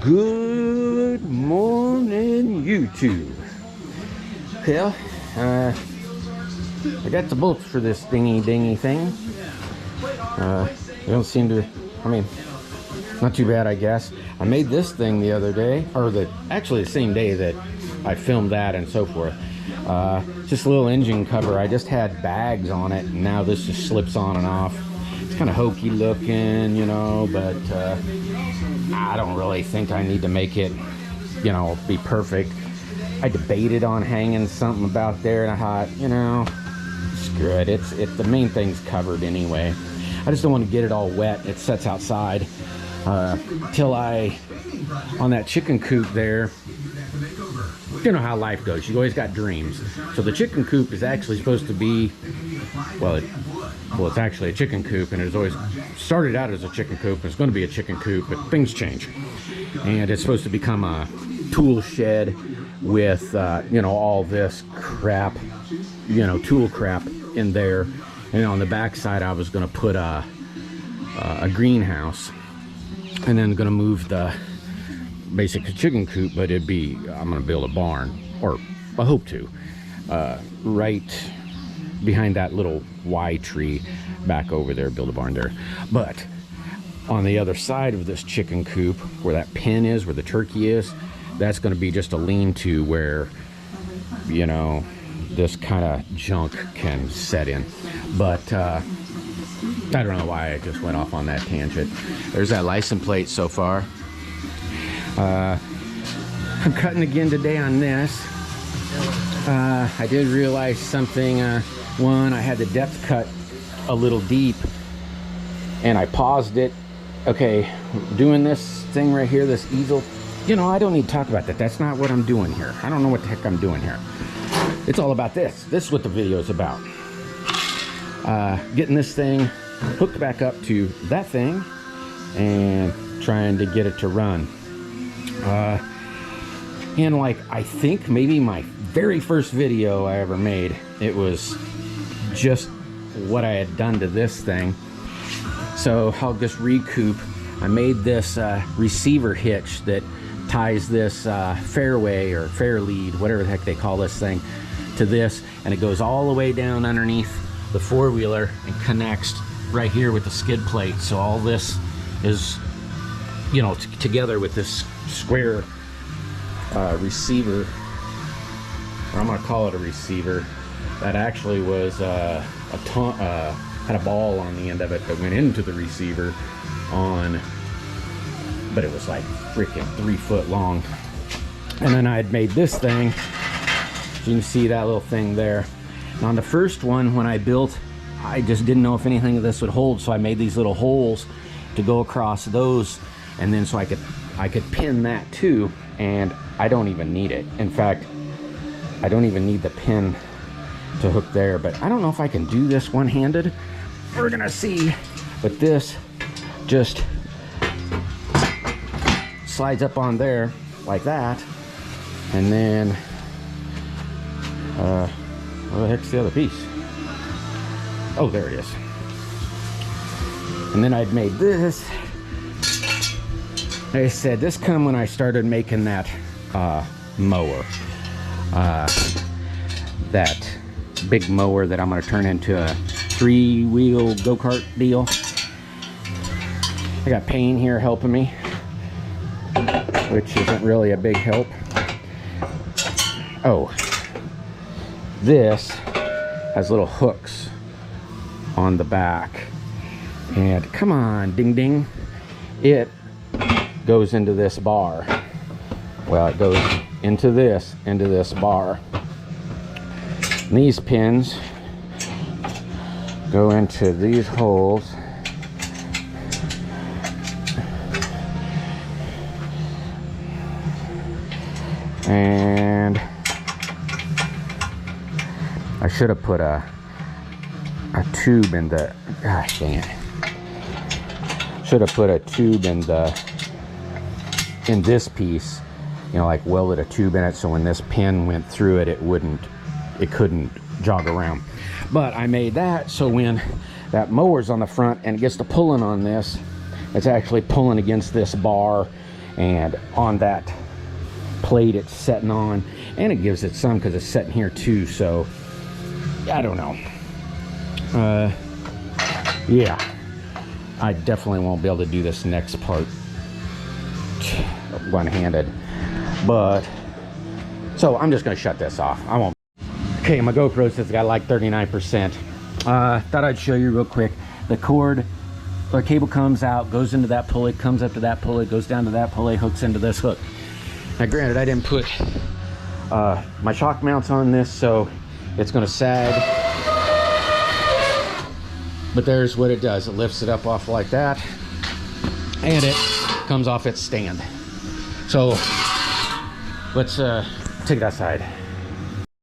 Good morning, YouTube. Well, I got the bolts for this dingy thing. They don't seem to, I mean, not too bad, I guess. I made this thing the other day, or actually the same day that I filmed that and so forth. Just a little engine cover. I just had bags on it, and now this just slips on and off. It's kind of hokey looking, you know, but I don't really think I need to make it, you know, be perfect. I debated on hanging something about there, and I thought, you know, screw it. It's the main thing's covered anyway. I just don't want to get it all wet. It sets outside till on that chicken coop there. You know how life goes. You always got dreams. So the chicken coop is actually supposed to be, well, it's actually a chicken coop, and it's always started out as a chicken coop. It's going to be a chicken coop, but things change, and it's supposed to become a tool shed with you know, all this crap, you know, tool crap in there. And on the back side, I was going to put a greenhouse, and then going to move the basic chicken coop, but I'm going to build a barn, or I hope to, right behind that little Y tree back over there, build a barn there. But on the other side of this chicken coop, where that pen is, where the turkey is, that's going to be just a lean-to where, you know, this kind of junk can set in. But I don't know why I just went off on that tangent. There's that license plate so far. I'm cutting again today on this. I did realize something. One, I had the depth cut a little deep, and I paused it. Okay, doing this thing right here, this easel, you know, I don't need to talk about that. That's not what I'm doing here. I don't know what the heck I'm doing here. It's all about this. This is what the video is about. Getting this thing hooked back up to that thing and trying to get it to run. And like, I think maybe my very first video I ever made, it was just what I had done to this thing. So I'll just recoup. I made this receiver hitch that ties this fairway or fair lead, whatever the heck they call this thing, to this, and it goes all the way down underneath the four-wheeler and connects right here with the skid plate. So all this is, you know, together with this square receiver, or I'm gonna call it a receiver, that actually was had a ball on the end of it that went into the receiver but it was like freaking 3 foot long. And then I had made this thing, you can see that little thing there. And on the first one, when I built, I just didn't know if anything of this would hold, so I made these little holes to go across those, and then so I could pin that too, and I don't even need it. In fact, I don't even need the pin to hook there, but I don't know if I can do this one-handed. We're gonna see. But this just slides up on there like that, and then where the heck's the other piece? Oh, there it is. And then I'd made this. Like I said, this come when I started making that mower, that big mower that I'm going to turn into a 3-wheel go-kart deal. I got Payne here helping me, which isn't really a big help. Oh, this has little hooks on the back, and come on, ding ding, it goes into this bar. Well, it goes into this bar. And these pins go into these holes, and I should have put a tube in the, gosh dang it, should have put a tube in this piece, you know, like welded a tube in it, so when this pin went through it, it couldn't jog around. But I made that so when that mower's on the front and it gets to pulling on this, it's actually pulling against this bar, and on that plate it's setting on, and it gives it some because it's setting here too. So I don't know. Yeah, I definitely won't be able to do this next part one-handed, but so I'm just gonna shut this off. I won't. Okay, my GoPro says it's got like 39%. Thought I'd show you real quick. The cord or cable comes out, goes into that pulley, comes up to that pulley, goes down to that pulley, hooks into this hook. Now granted, I didn't put my shock mounts on this, so it's gonna sag, but there's what it does. It lifts it up off like that, and it comes off its stand. So let's take it outside.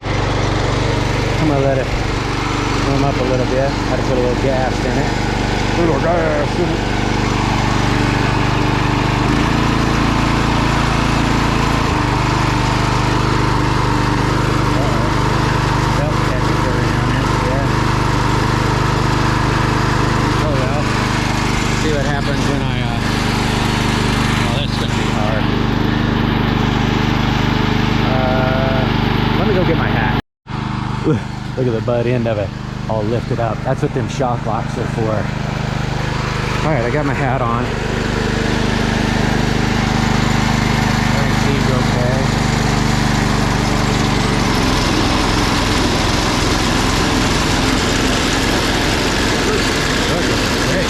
I'm gonna let it warm up a little bit. Had to put a little gas in it. A little gas in it. Well, catches every now and then. Yeah. Oh well. Let's see what happens when I well, that's gonna be hard. Let me go get my hat. Look at the butt end of it all lifted up. That's what them shock locks are for. All right, I got my hat on. Everything seems okay. Great.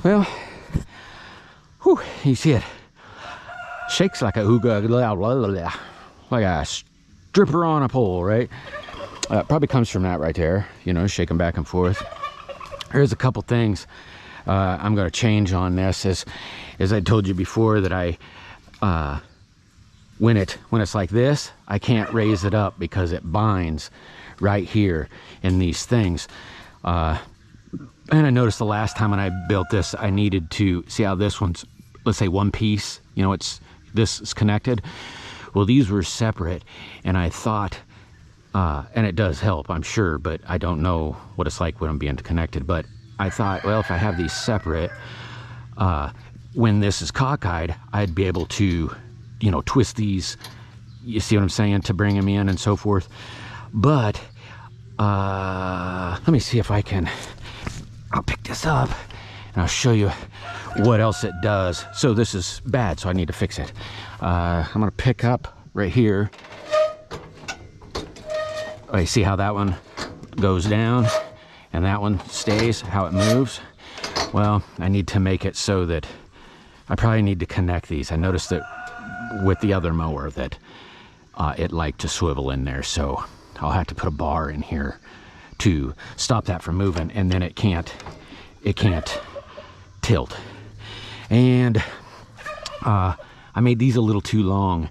Well, whew, you see it shakes like a ooga, like a stripper on a pole, right? Probably comes from that right there, you know, shaking back and forth. Here's a couple things I'm going to change on this. As I told you before, that I when it's like this, I can't raise it up because it binds right here in these things. And I noticed the last time when I built this, I needed to see how this one's, let's say one piece, you know, this is connected. Well, these were separate, and I thought, and it does help, I'm sure, but I don't know what it's like when I'm being connected. But I thought, well, if I have these separate, when this is cockeyed, I'd be able to, you know, twist these, you see what I'm saying, to bring them in and so forth. But let me see if I can, I'll pick this up and I'll show you what else it does. So this is bad, so I need to fix it. I'm gonna pick up right here. you see how that one goes down and that one stays, how it moves? Well, I need to make it so that I probably need to connect these. I noticed that with the other mower that it liked to swivel in there, so I'll have to put a bar in here to stop that from moving, and then it can't tilt. And I made these a little too long,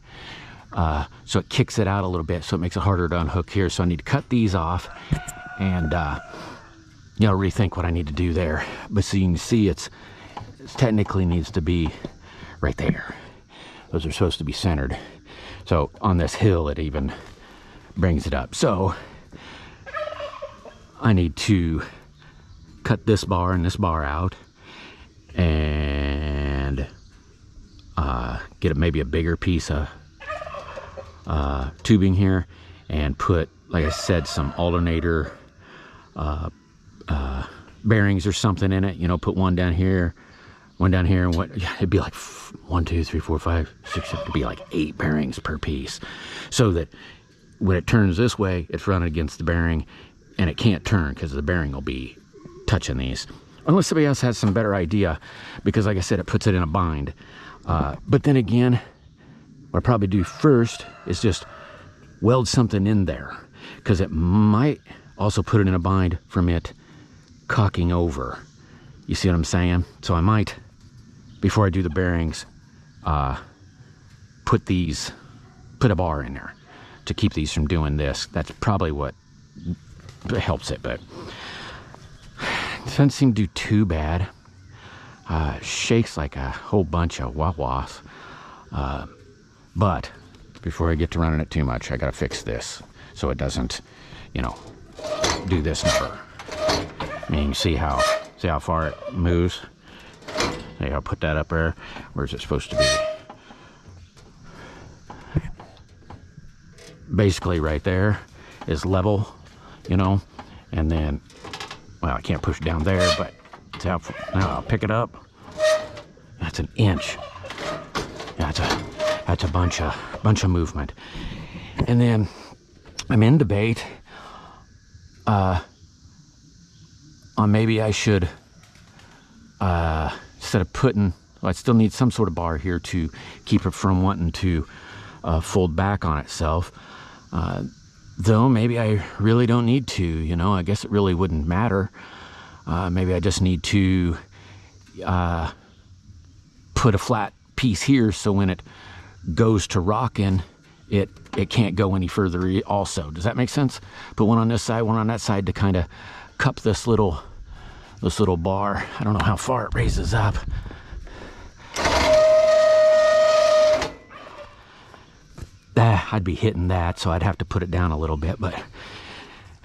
so it kicks it out a little bit, so it makes it harder to unhook here. So I need to cut these off and rethink what I need to do there. But so you can see it technically needs to be right there. Those are supposed to be centered. So on this hill, it even brings it up. So I need to cut this bar and this bar out and get maybe a bigger piece of tubing here and put, like I said, some alternator bearings or something in it. Put one down here, and it'd be like 1, 2, 3, 4, 5, 6, it'd be like 8 bearings per piece, so that when it turns this way, it's running against the bearing, and it can't turn because the bearing will be touching these. Unless somebody else has some better idea, because like I said, it puts it in a bind. But then again, what I'll probably do first is just weld something in there, because it might also put it in a bind from it cocking over. You see what I'm saying? So I might, before I do the bearings, put a bar in there to keep these from doing this. That's probably what helps it, but it doesn't seem to do too bad. Shakes like a whole bunch of wah-wahs. But before I get to running it too much, I gotta fix this so it doesn't, do this number. I mean, you can see how far it moves. Hey, I'll put that up there. Where's it supposed to be? Basically right there is level, and then, well, I can't push it down there, but see how, now I'll pick it up. That's an inch. That's a bunch of movement. And then I'm in debate on maybe I should, instead of putting, well, I still need some sort of bar here to keep it from wanting to fold back on itself. Though maybe I really don't need to, I guess it really wouldn't matter. Maybe I just need to put a flat piece here so when it goes to rocking, it can't go any further also. Does that make sense? Put one on this side, one on that side to kind of cup this little bar. I don't know how far it raises up. I'd be hitting that, so I'd have to put it down a little bit, but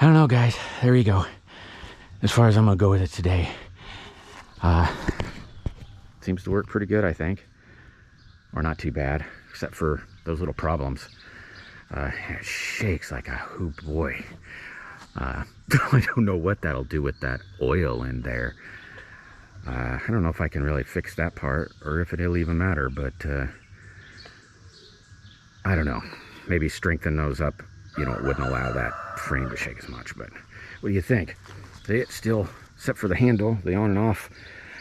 I don't know, guys. There you go. As far as I'm gonna go with it today. Seems to work pretty good, I think. Or not too bad, except for those little problems. It shakes like a hoop, boy. I don't know what that'll do with that oil in there. I don't know if I can really fix that part or if it'll even matter, but I don't know. Maybe strengthen those up, it wouldn't allow that frame to shake as much. But what do you think? See, it's still, except for the handle, the on and off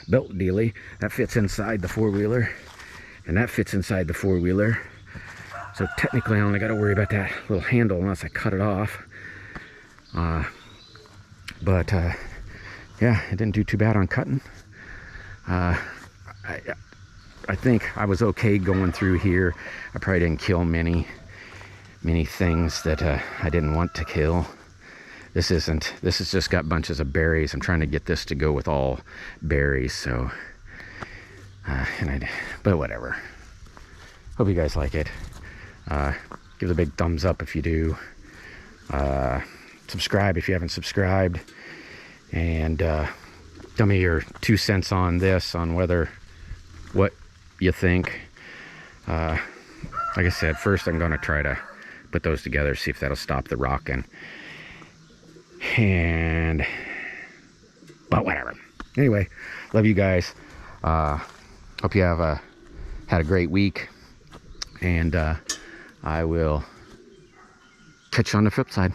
belt dealy, that fits inside the four-wheeler, and that fits inside the four-wheeler. So technically I only got to worry about that little handle unless I cut it off. But yeah, it didn't do too bad on cutting. I think I was okay going through here. I probably didn't kill many things that I didn't want to kill. This has just got bunches of berries. I'm trying to get this to go with all berries, so but whatever. Hope you guys like it. Give it a big thumbs up if you do. Subscribe if you haven't subscribed, and tell me your 2 cents on this, on what you think. Like I said, first I'm going to try to put those together, see if that'll stop the rocking. But whatever. Anyway, love you guys. Hope you have had a great week, and I will catch you on the flip side.